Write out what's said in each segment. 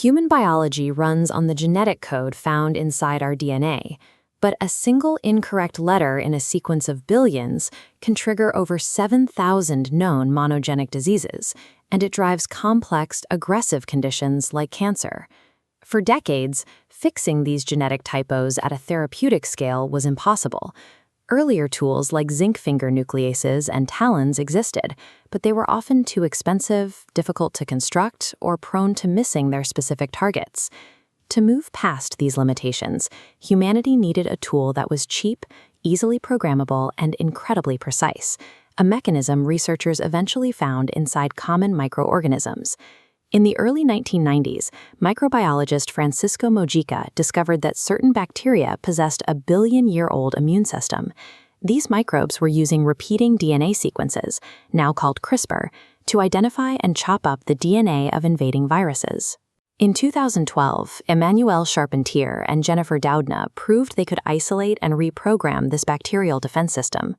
Human biology runs on the genetic code found inside our DNA, but a single incorrect letter in a sequence of billions can trigger over 7,000 known monogenic diseases, and it drives complex, aggressive conditions like cancer. For decades, fixing these genetic typos at a therapeutic scale was impossible. Earlier tools like zinc finger nucleases and talons existed, but they were often too expensive, difficult to construct, or prone to missing their specific targets. To move past these limitations, humanity needed a tool that was cheap, easily programmable, and incredibly precise, a mechanism researchers eventually found inside common microorganisms. In the early 1990s, microbiologist Francisco Mojica discovered that certain bacteria possessed a billion-year-old immune system. These microbes were using repeating DNA sequences, now called CRISPR, to identify and chop up the DNA of invading viruses. In 2012, Emmanuel Charpentier and Jennifer Doudna proved they could isolate and reprogram this bacterial defense system.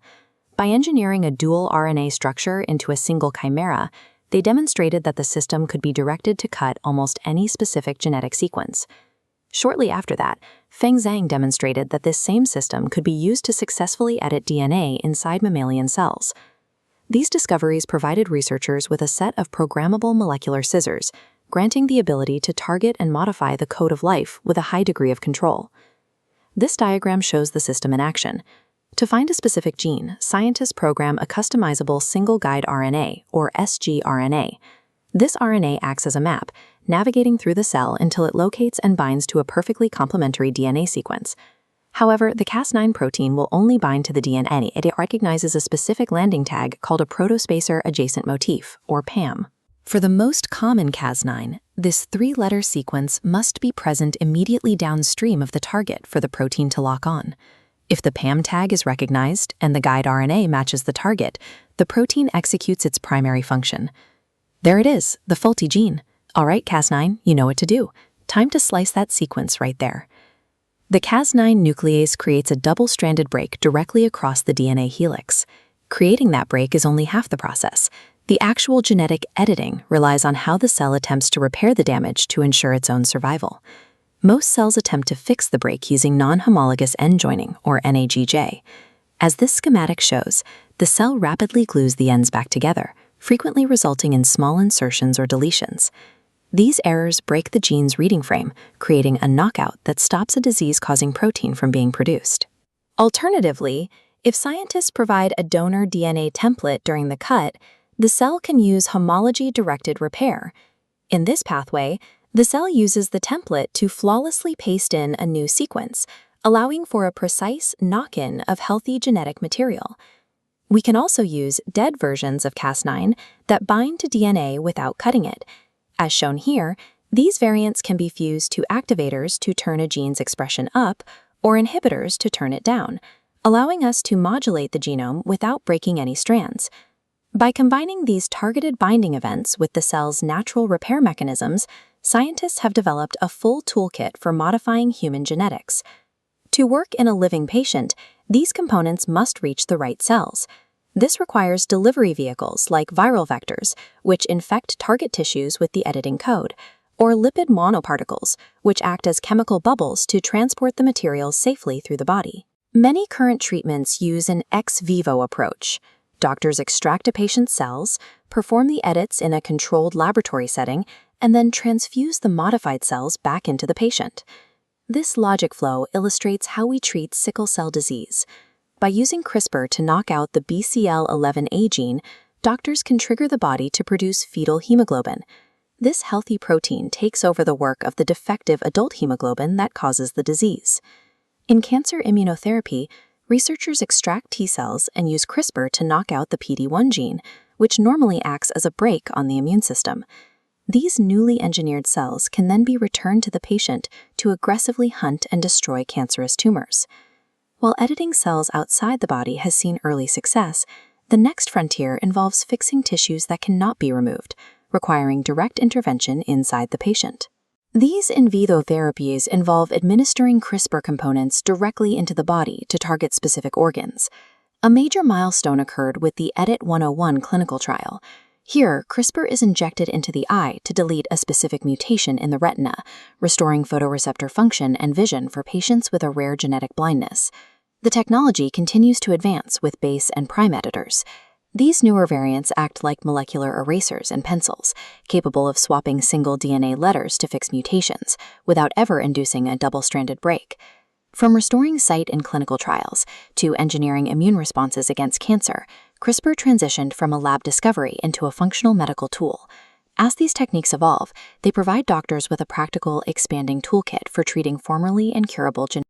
By engineering a dual RNA structure into a single chimera, they demonstrated that the system could be directed to cut almost any specific genetic sequence. Shortly after that, Feng Zhang demonstrated that this same system could be used to successfully edit DNA inside mammalian cells. These discoveries provided researchers with a set of programmable molecular scissors, granting the ability to target and modify the code of life with a high degree of control. This diagram shows the system in action. To find a specific gene, scientists program a customizable single-guide RNA, or sgRNA. This RNA acts as a map, navigating through the cell until it locates and binds to a perfectly complementary DNA sequence. However, the Cas9 protein will only bind to the DNA if it recognizes a specific landing tag called a protospacer adjacent motif, or PAM. For the most common Cas9, this three-letter sequence must be present immediately downstream of the target for the protein to lock on. If the PAM tag is recognized and the guide RNA matches the target, the protein executes its primary function. There it is, the faulty gene. All right, Cas9, you know what to do. Time to slice that sequence right there. The Cas9 nuclease creates a double-stranded break directly across the DNA helix. Creating that break is only half the process. The actual genetic editing relies on how the cell attempts to repair the damage to ensure its own survival. Most cells attempt to fix the break using non-homologous end joining, or NAGJ. As this schematic shows, the cell rapidly glues the ends back together, frequently resulting in small insertions or deletions. These errors break the gene's reading frame, creating a knockout that stops a disease-causing protein from being produced. Alternatively, if scientists provide a donor DNA template during the cut, the cell can use homology-directed repair. In this pathway, the cell uses the template to flawlessly paste in a new sequence, allowing for a precise knock-in of healthy genetic material. We can also use dead versions of Cas9 that bind to DNA without cutting it. As shown here, these variants can be fused to activators to turn a gene's expression up or inhibitors to turn it down, allowing us to modulate the genome without breaking any strands. By combining these targeted binding events with the cell's natural repair mechanisms, scientists have developed a full toolkit for modifying human genetics. To work in a living patient, these components must reach the right cells. This requires delivery vehicles like viral vectors, which infect target tissues with the editing code, or lipid monoparticles, which act as chemical bubbles to transport the materials safely through the body. Many current treatments use an ex vivo approach. Doctors extract a patient's cells, perform the edits in a controlled laboratory setting, and then transfuse the modified cells back into the patient. This logic flow illustrates how we treat sickle cell disease. By using CRISPR to knock out the BCL11A gene, doctors can trigger the body to produce fetal hemoglobin. This healthy protein takes over the work of the defective adult hemoglobin that causes the disease. In cancer immunotherapy, researchers extract T cells and use CRISPR to knock out the PD-1 gene, which normally acts as a brake on the immune system. These newly engineered cells can then be returned to the patient to aggressively hunt and destroy cancerous tumors. While editing cells outside the body has seen early success, the next frontier involves fixing tissues that cannot be removed, requiring direct intervention inside the patient. These in vivo therapies involve administering CRISPR components directly into the body to target specific organs. A major milestone occurred with the EDIT-101 clinical trial. Here, CRISPR is injected into the eye to delete a specific mutation in the retina, restoring photoreceptor function and vision for patients with a rare genetic blindness. The technology continues to advance with base and prime editors. These newer variants act like molecular erasers and pencils, capable of swapping single DNA letters to fix mutations, without ever inducing a double-stranded break. From restoring sight in clinical trials to engineering immune responses against cancer, CRISPR transitioned from a lab discovery into a functional medical tool. As these techniques evolve, they provide doctors with a practical, expanding toolkit for treating formerly incurable genetic